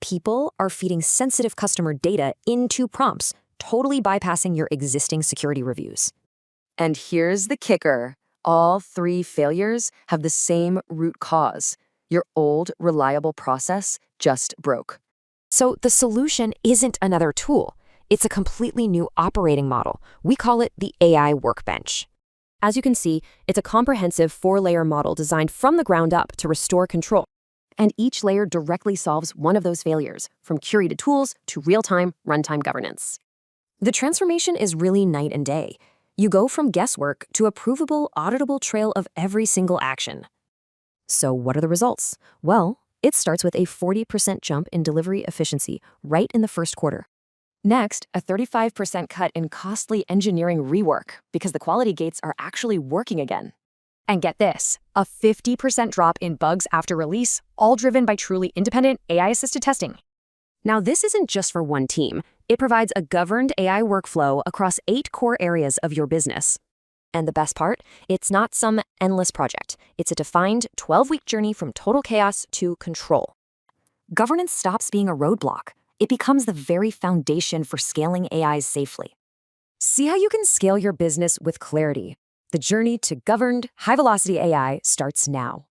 people are feeding sensitive customer data into prompts, totally bypassing your existing security reviews. And here's the kicker. All three failures have the same root cause. Your old, reliable process just broke. So the solution isn't another tool. It's a completely new operating model. We call it the AI Workbench. As you can see, it's a comprehensive 4-layer model designed from the ground up to restore control. And each layer directly solves one of those failures, from curated tools to real-time, runtime governance. The transformation is really night and day. You go from guesswork to a provable, auditable trail of every single action. So what are the results? Well, it starts with a 40% jump in delivery efficiency right in the first quarter. Next, a 35% cut in costly engineering rework because the quality gates are actually working again. And get this, a 50% drop in bugs after release, all driven by truly independent AI-assisted testing. Now, this isn't just for one team. It provides a governed AI workflow across 8 core areas of your business. And the best part, it's not some endless project. It's a defined 12-week journey from total chaos to control. Governance stops being a roadblock. It becomes the very foundation for scaling AIs safely. See how you can scale your business with clarity. The journey to governed, high-velocity AI starts now.